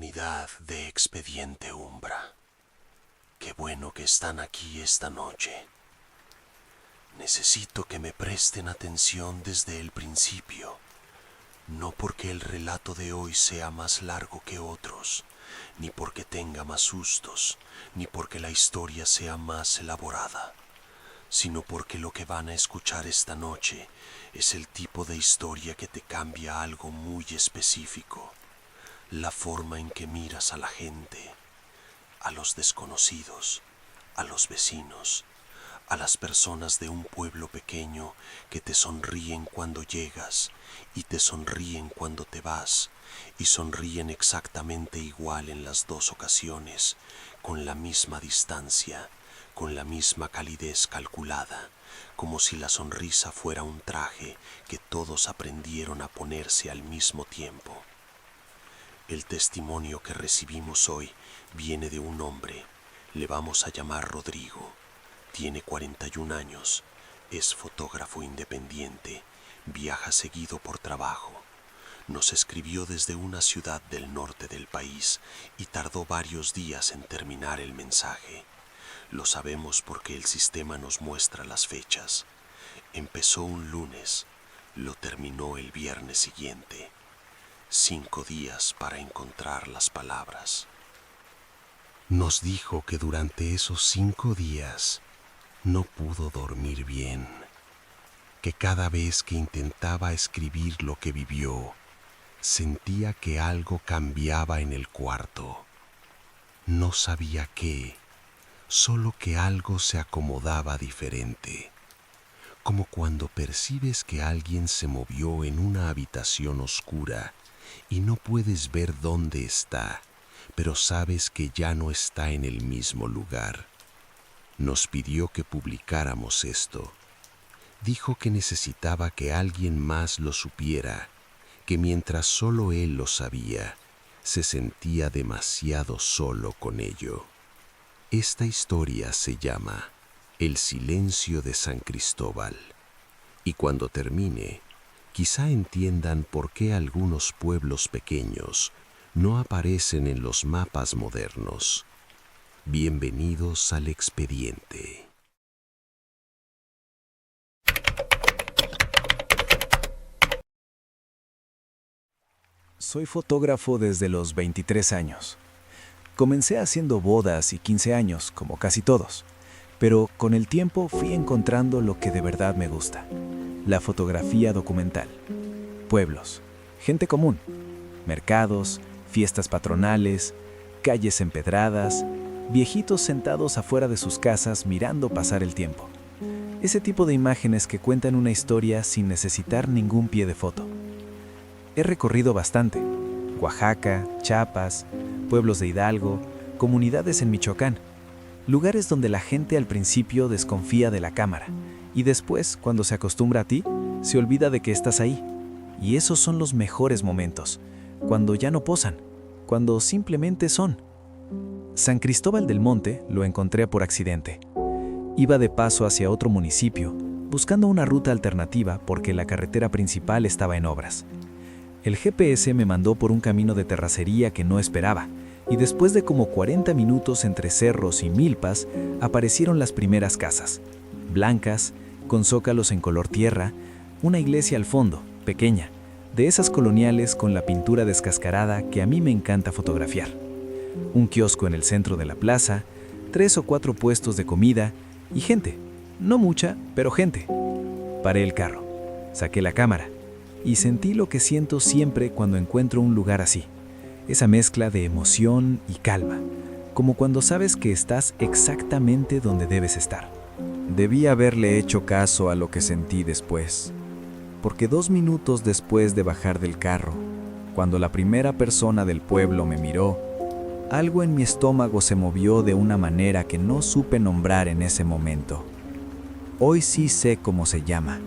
comunidad de Expediente Umbra. Qué bueno que están aquí esta noche. Necesito que me presten atención desde el principio, no porque el relato de hoy sea más largo que otros, ni porque tenga más sustos, ni porque la historia sea más elaborada, sino porque lo que van a escuchar esta noche es el tipo de historia que te cambia algo muy específico, la forma en que miras a la gente, a los desconocidos, a los vecinos, a las personas de un pueblo pequeño que te sonríen cuando llegas y te sonríen cuando te vas, y sonríen exactamente igual en las dos ocasiones, con la misma distancia, con la misma calidez calculada, como si la sonrisa fuera un traje que todos aprendieron a ponerse al mismo tiempo. El testimonio que recibimos hoy viene de un hombre, le vamos a llamar Rodrigo. Tiene 41 años, es fotógrafo independiente, viaja seguido por trabajo. Nos escribió desde una ciudad del norte del país y tardó varios días en terminar el mensaje. Lo sabemos porque el sistema nos muestra las fechas. Empezó un lunes, lo terminó el viernes siguiente. 5 días para encontrar las palabras. Nos dijo que durante esos 5 días no pudo dormir bien, que cada vez que intentaba escribir lo que vivió, sentía que algo cambiaba en el cuarto. No sabía qué, solo que algo se acomodaba diferente, como cuando percibes que alguien se movió en una habitación oscura y no puedes ver dónde está, pero sabes que ya no está en el mismo lugar. Nos pidió que publicáramos esto. Dijo que necesitaba que alguien más lo supiera, que mientras solo él lo sabía, se sentía demasiado solo con ello. Esta historia se llama El silencio de San Cristóbal, y cuando termine, quizá entiendan por qué algunos pueblos pequeños no aparecen en los mapas modernos. Bienvenidos al expediente. Soy fotógrafo desde los 23 años. Comencé haciendo bodas y 15 años, como casi todos, pero con el tiempo fui encontrando lo que de verdad me gusta: la fotografía documental. Pueblos, gente común, mercados, fiestas patronales, calles empedradas, viejitos sentados afuera de sus casas mirando pasar el tiempo. Ese tipo de imágenes que cuentan una historia sin necesitar ningún pie de foto. He recorrido bastante: Oaxaca, Chiapas, pueblos de Hidalgo, comunidades en Michoacán, lugares donde la gente al principio desconfía de la cámara y después, cuando se acostumbra a ti, se olvida de que estás ahí. Y esos son los mejores momentos, cuando ya no posan, cuando simplemente son. San Cristóbal del Monte lo encontré por accidente. Iba de paso hacia otro municipio, buscando una ruta alternativa porque la carretera principal estaba en obras. El GPS me mandó por un camino de terracería que no esperaba, y después de como 40 minutos entre cerros y milpas, aparecieron las primeras casas, blancas, con zócalos en color tierra, una iglesia al fondo, pequeña, de esas coloniales con la pintura descascarada que a mí me encanta fotografiar. Un kiosco en el centro de la plaza, 3 o 4 puestos de comida y gente, no mucha, pero gente. Paré el carro, saqué la cámara y sentí lo que siento siempre cuando encuentro un lugar así, esa mezcla de emoción y calma, como cuando sabes que estás exactamente donde debes estar. Debí haberle hecho caso a lo que sentí después, porque 2 minutos después de bajar del carro, cuando la primera persona del pueblo me miró, algo en mi estómago se movió de una manera que no supe nombrar en ese momento. Hoy sí sé cómo se llama.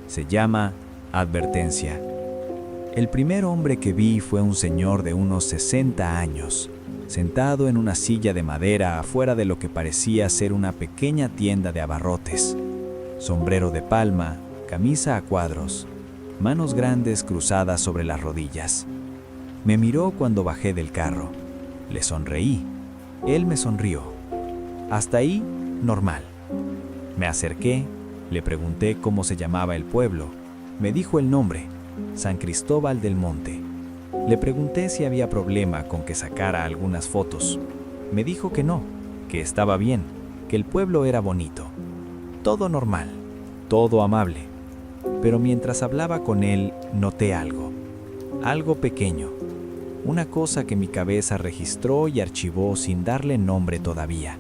Se llama advertencia. El primer hombre que vi fue un señor de unos 60 años, sentado en una silla de madera afuera de lo que parecía ser una pequeña tienda de abarrotes. Sombrero de palma, camisa a cuadros, manos grandes cruzadas sobre las rodillas. Me miró cuando bajé del carro. Le sonreí. Él me sonrió. Hasta ahí, normal. Me acerqué, le pregunté cómo se llamaba el pueblo. Me dijo el nombre, San Cristóbal del Monte. Le pregunté si había problema con que sacara algunas fotos. Me dijo que no, que estaba bien, que el pueblo era bonito. Todo normal, todo amable. Pero mientras hablaba con él, noté algo pequeño, una cosa que mi cabeza registró y archivó sin darle nombre todavía.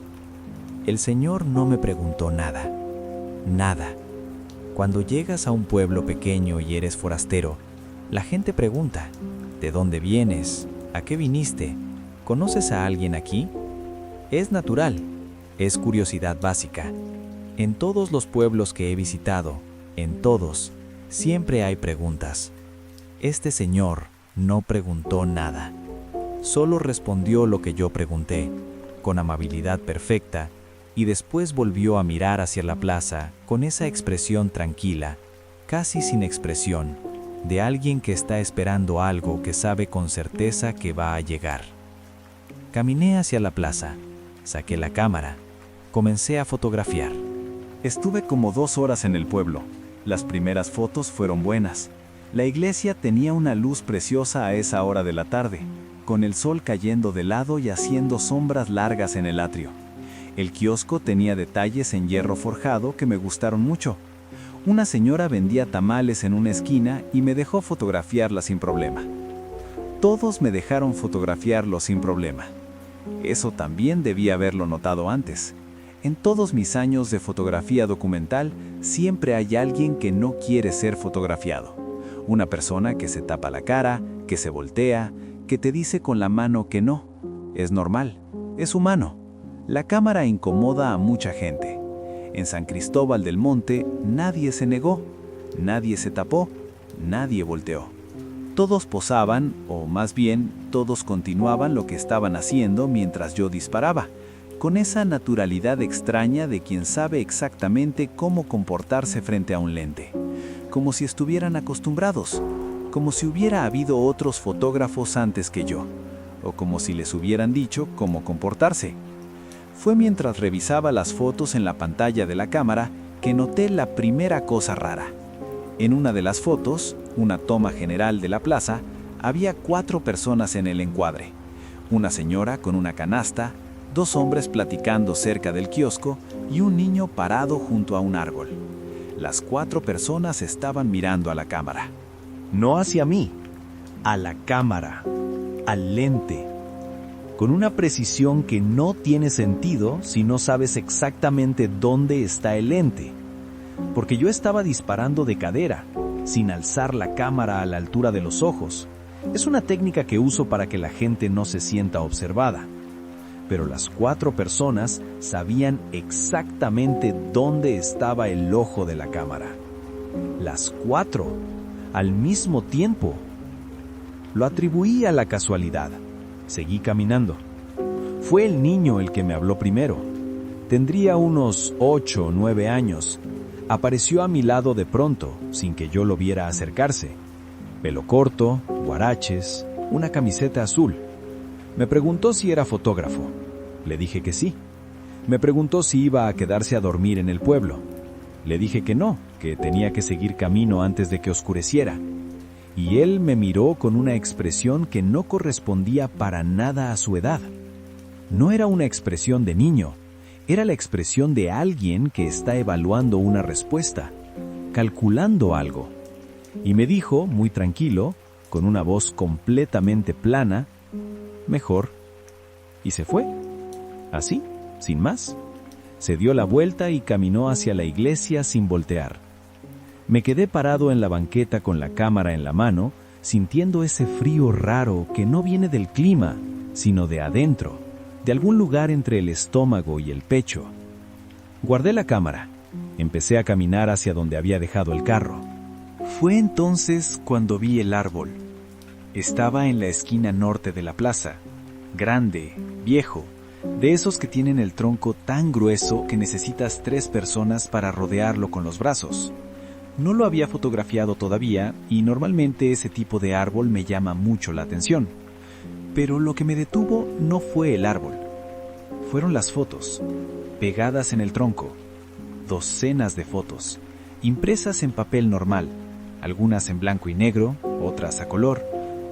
El Señor no me preguntó nada. Cuando llegas a un pueblo pequeño y eres forastero, la gente pregunta, ¿de dónde vienes? ¿A qué viniste? ¿Conoces a alguien aquí? Es natural, es curiosidad básica. En todos los pueblos que he visitado, en todos, siempre hay preguntas. Este señor no preguntó nada. Solo respondió lo que yo pregunté, con amabilidad perfecta, y después volvió a mirar hacia la plaza con esa expresión tranquila, casi sin expresión, de alguien que está esperando algo que sabe con certeza que va a llegar. Caminé hacia la plaza, saqué la cámara, comencé a fotografiar. Estuve como 2 horas en el pueblo. Las primeras fotos fueron buenas. La iglesia tenía una luz preciosa a esa hora de la tarde, con el sol cayendo de lado y haciendo sombras largas en el atrio. El kiosco tenía detalles en hierro forjado que me gustaron mucho. Una señora vendía tamales en una esquina y me dejó fotografiarla sin problema. Todos me dejaron fotografiarlo sin problema. Eso también debía haberlo notado antes. En todos mis años de fotografía documental, siempre hay alguien que no quiere ser fotografiado. Una persona que se tapa la cara, que se voltea, que te dice con la mano que no. Es normal, es humano. La cámara incomoda a mucha gente. En San Cristóbal del Monte nadie se negó, nadie se tapó, nadie volteó. Todos posaban, o más bien, todos continuaban lo que estaban haciendo mientras yo disparaba, con esa naturalidad extraña de quien sabe exactamente cómo comportarse frente a un lente, como si estuvieran acostumbrados, como si hubiera habido otros fotógrafos antes que yo, o como si les hubieran dicho cómo comportarse. Fue mientras revisaba las fotos en la pantalla de la cámara que noté la primera cosa rara. En una de las fotos, una toma general de la plaza, había 4 personas en el encuadre. Una señora con una canasta, 2 hombres platicando cerca del kiosco y un niño parado junto a un árbol. Las 4 personas estaban mirando a la cámara. No hacia mí, a la cámara, al lente, con una precisión que no tiene sentido si no sabes exactamente dónde está el lente. Porque yo estaba disparando de cadera, sin alzar la cámara a la altura de los ojos. Es una técnica que uso para que la gente no se sienta observada. Pero las 4 personas sabían exactamente dónde estaba el ojo de la cámara. Las 4, al mismo tiempo. Lo atribuí a la casualidad. Seguí caminando. Fue el niño el que me habló primero. Tendría unos 8 o 9 años. Apareció a mi lado de pronto, sin que yo lo viera acercarse. Pelo corto, guaraches, una camiseta azul. Me preguntó si era fotógrafo. Le dije que sí. Me preguntó si iba a quedarse a dormir en el pueblo. Le dije que no, que tenía que seguir camino antes de que oscureciera. Y él me miró con una expresión que no correspondía para nada a su edad. No era una expresión de niño, era la expresión de alguien que está evaluando una respuesta, calculando algo. Y me dijo, muy tranquilo, con una voz completamente plana, mejor. Y se fue, así, sin más. Se dio la vuelta y caminó hacia la iglesia sin voltear. Me quedé parado en la banqueta con la cámara en la mano, sintiendo ese frío raro que no viene del clima, sino de adentro, de algún lugar entre el estómago y el pecho. Guardé la cámara. Empecé a caminar hacia donde había dejado el carro. Fue entonces cuando vi el árbol. Estaba en la esquina norte de la plaza, grande, viejo, de esos que tienen el tronco tan grueso que necesitas 3 personas para rodearlo con los brazos. No lo había fotografiado todavía y normalmente ese tipo de árbol me llama mucho la atención. Pero lo que me detuvo no fue el árbol. Fueron las fotos, pegadas en el tronco. Docenas de fotos, impresas en papel normal, algunas en blanco y negro, otras a color,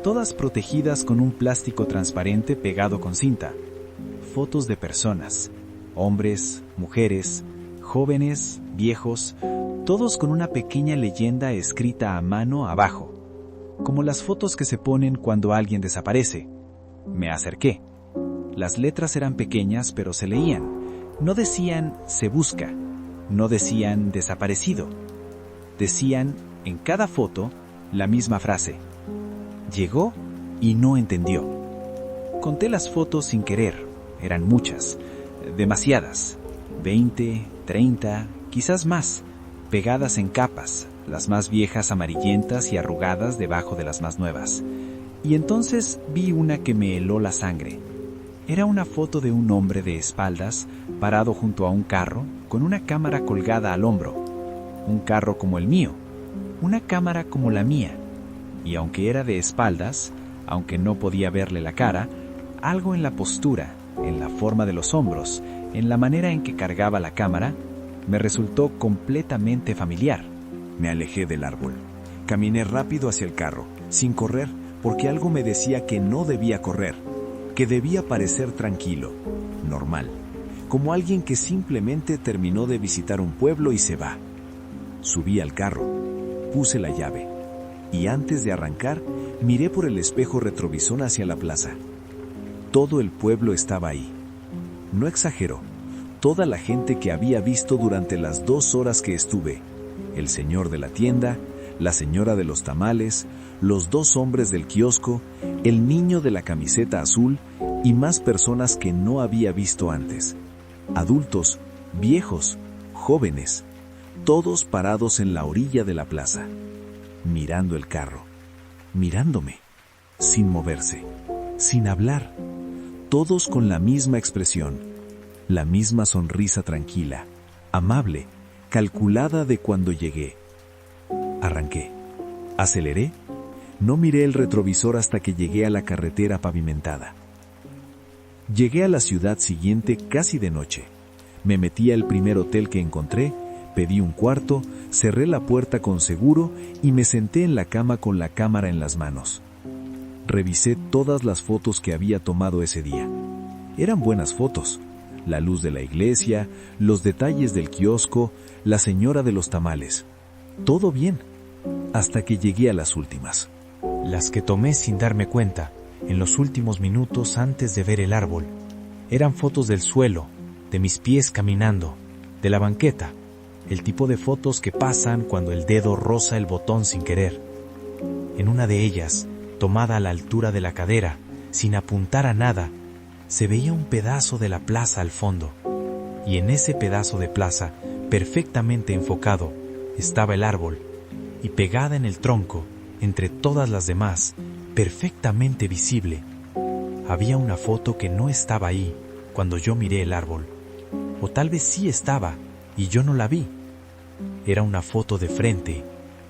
todas protegidas con un plástico transparente pegado con cinta. Fotos de personas, hombres, mujeres, jóvenes, viejos, todos con una pequeña leyenda escrita a mano abajo, como las fotos que se ponen cuando alguien desaparece. Me acerqué. Las letras eran pequeñas, pero se leían. No decían "se busca", no decían "desaparecido". Decían, en cada foto, la misma frase: llegó y no entendió. Conté las fotos sin querer. Eran muchas, demasiadas. 20, 30, quizás más, pegadas en capas, las más viejas amarillentas y arrugadas debajo de las más nuevas. Y entonces vi una que me heló la sangre. Era una foto de un hombre de espaldas, parado junto a un carro, con una cámara colgada al hombro. Un carro como el mío, una cámara como la mía. Y aunque era de espaldas, aunque no podía verle la cara, algo en la postura, en la forma de los hombros, en la manera en que cargaba la cámara, me resultó completamente familiar. Me alejé del árbol. Caminé rápido hacia el carro, sin correr, porque algo me decía que no debía correr, que debía parecer tranquilo, normal, como alguien que simplemente terminó de visitar un pueblo y se va. Subí al carro, puse la llave, y antes de arrancar, miré por el espejo retrovisor hacia la plaza. Todo el pueblo estaba ahí. No exagero, toda la gente que había visto durante las 2 horas que estuve, el señor de la tienda, la señora de los tamales, los 2 hombres del kiosco, el niño de la camiseta azul y más personas que no había visto antes. Adultos, viejos, jóvenes, todos parados en la orilla de la plaza, mirando el carro, mirándome, sin moverse, sin hablar, todos con la misma expresión, la misma sonrisa tranquila, amable, calculada de cuando llegué. Arranqué, aceleré, no miré el retrovisor hasta que llegué a la carretera pavimentada. Llegué a la ciudad siguiente casi de noche. Me metí al primer hotel que encontré, pedí un cuarto, cerré la puerta con seguro y me senté en la cama con la cámara en las manos. Revisé todas las fotos que había tomado ese día. Eran buenas fotos. La luz de la iglesia, los detalles del kiosco, la señora de los tamales. Todo bien, hasta que llegué a las últimas. Las que tomé sin darme cuenta, en los últimos minutos antes de ver el árbol, eran fotos del suelo, de mis pies caminando, de la banqueta, el tipo de fotos que pasan cuando el dedo roza el botón sin querer. En una de ellas, tomada a la altura de la cadera, sin apuntar a nada, se veía un pedazo de la plaza al fondo, y en ese pedazo de plaza, perfectamente enfocado, estaba el árbol, y pegada en el tronco, entre todas las demás, perfectamente visible, había una foto que no estaba ahí cuando yo miré el árbol, o tal vez sí estaba, y yo no la vi. Era una foto de frente,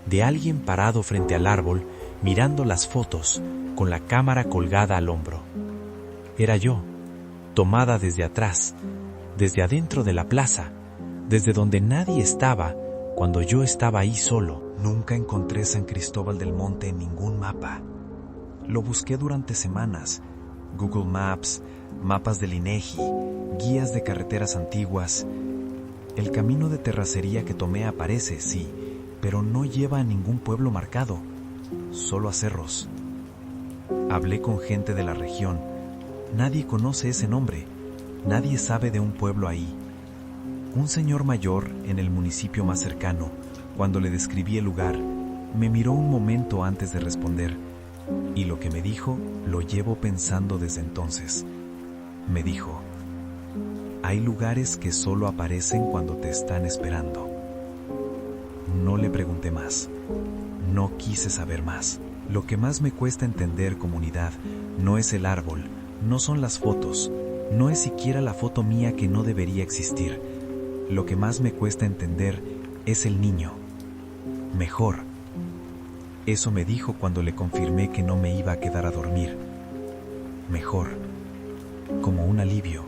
de alguien parado frente al árbol, mirando las fotos, con la cámara colgada al hombro. Era yo, tomada desde atrás, desde adentro de la plaza, desde donde nadie estaba, cuando yo estaba ahí solo. Nunca encontré San Cristóbal del Monte en ningún mapa. Lo busqué durante semanas. Google Maps, mapas del INEGI, guías de carreteras antiguas. El camino de terracería que tomé aparece, sí, pero no lleva a ningún pueblo marcado, solo a cerros. Hablé con gente de la región. Nadie conoce ese nombre. Nadie sabe de un pueblo ahí. Un señor mayor en el municipio más cercano, cuando le describí el lugar, me miró un momento antes de responder, y lo que me dijo lo llevo pensando desde entonces. Me dijo: hay lugares que solo aparecen cuando te están esperando. No le pregunté más. No quise saber más. Lo que más me cuesta entender, comunidad, no es el árbol, no son las fotos, no es siquiera la foto mía que no debería existir. Lo que más me cuesta entender es el niño. Mejor. Eso me dijo cuando le confirmé que no me iba a quedar a dormir. mejor, como un alivio,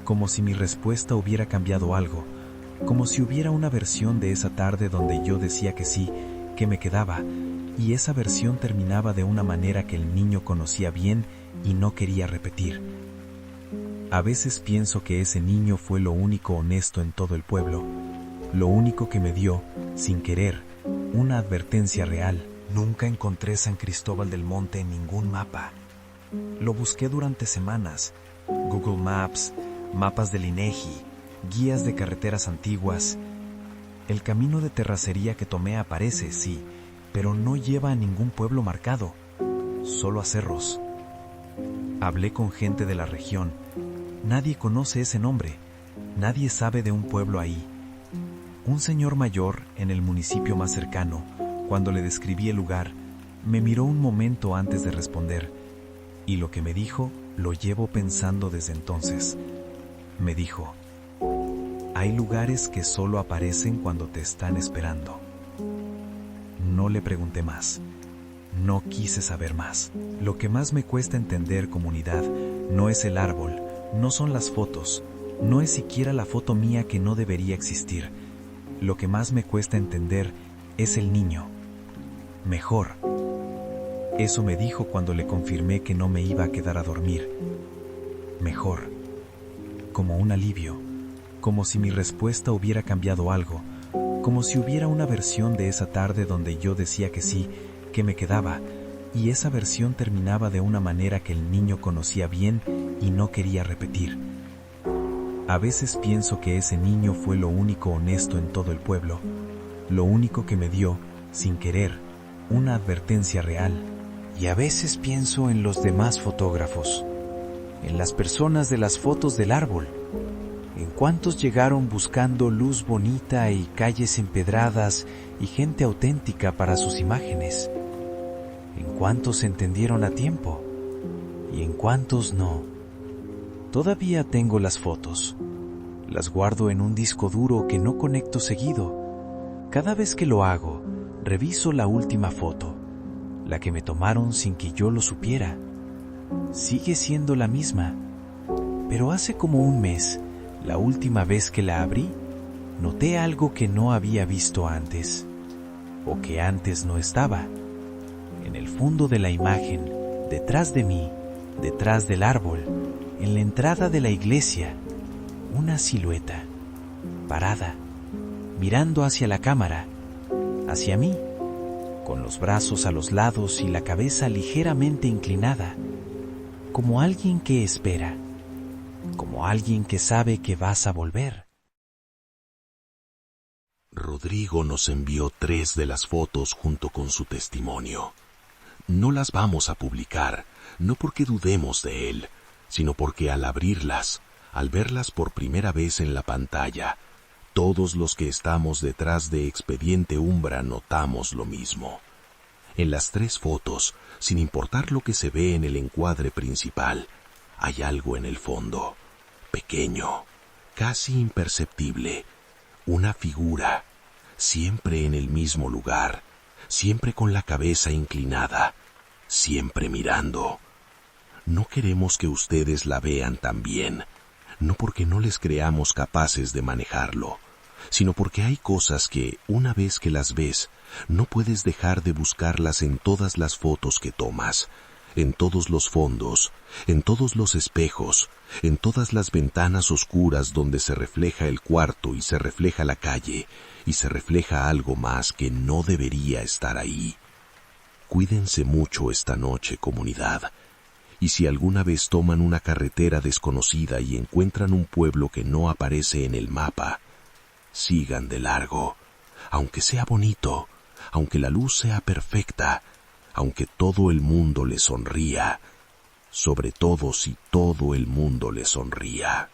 como si mi respuesta hubiera cambiado algo, como si hubiera una versión de esa tarde donde yo decía que sí, que me quedaba, y esa versión terminaba de una manera que el niño conocía bien y no quería repetir. A veces pienso que ese niño fue lo único honesto en todo el pueblo, lo único que me dio, sin querer, una advertencia real. Nunca encontré San Cristóbal del Monte en ningún mapa. Lo busqué durante semanas. Google Maps, mapas del INEGI, guías de carreteras antiguas. El camino de terracería que tomé aparece, sí, pero no lleva a ningún pueblo marcado, solo a cerros. Hablé con gente de la región. Nadie conoce ese nombre. Nadie sabe de un pueblo ahí. Un señor mayor en el municipio más cercano, cuando le describí el lugar, me miró un momento antes de responder, y lo que me dijo lo llevo pensando desde entonces. Me dijo: hay lugares que solo aparecen cuando te están esperando. No le pregunté más. No quise saber más. Lo que más me cuesta entender, comunidad, no es el árbol, no son las fotos, no es siquiera la foto mía que no debería existir. Lo que más me cuesta entender es el niño. Mejor. Eso me dijo cuando le confirmé que no me iba a quedar a dormir. Mejor. Como un alivio, como si mi respuesta hubiera cambiado algo, como si hubiera una versión de esa tarde donde yo decía que sí, que me quedaba, y esa versión terminaba de una manera que el niño conocía bien y no quería repetir. A veces pienso que ese niño fue lo único honesto en todo el pueblo, lo único que me dio, sin querer, una advertencia real. Y a veces pienso en los demás fotógrafos, en las personas de las fotos del árbol, en cuántos llegaron buscando luz bonita y calles empedradas y gente auténtica para sus imágenes, en cuántos se entendieron a tiempo y en cuántos no. Todavía tengo las fotos. Las guardo en un disco duro que no conecto seguido. Cada vez que lo hago, reviso la última foto, la que me tomaron sin que yo lo supiera. Sigue siendo la misma, pero hace como un mes, la última vez que la abrí, noté algo que no había visto antes, o que antes no estaba. En el fondo de la imagen, detrás de mí, detrás del árbol, en la entrada de la iglesia, una silueta, parada, mirando hacia la cámara, hacia mí, con los brazos a los lados y la cabeza ligeramente inclinada, como alguien que espera, como alguien que sabe que vas a volver. Rodrigo nos envió 3 de las fotos junto con su testimonio. No las vamos a publicar, no porque dudemos de él, sino porque al abrirlas, al verlas por primera vez en la pantalla, todos los que estamos detrás de Expediente Umbra notamos lo mismo. En las 3 fotos, sin importar lo que se ve en el encuadre principal, hay algo en el fondo, pequeño, casi imperceptible, una figura, siempre en el mismo lugar, siempre con la cabeza inclinada, siempre mirando. No queremos que ustedes la vean también, no porque no les creamos capaces de manejarlo, sino porque hay cosas que, una vez que las ves, no puedes dejar de buscarlas en todas las fotos que tomas, en todos los fondos, en todos los espejos, en todas las ventanas oscuras donde se refleja el cuarto y se refleja la calle, y se refleja algo más que no debería estar ahí. Cuídense mucho esta noche, comunidad. Y si alguna vez toman una carretera desconocida y encuentran un pueblo que no aparece en el mapa, sigan de largo, aunque sea bonito, aunque la luz sea perfecta, aunque todo el mundo le sonría, sobre todo si todo el mundo le sonría.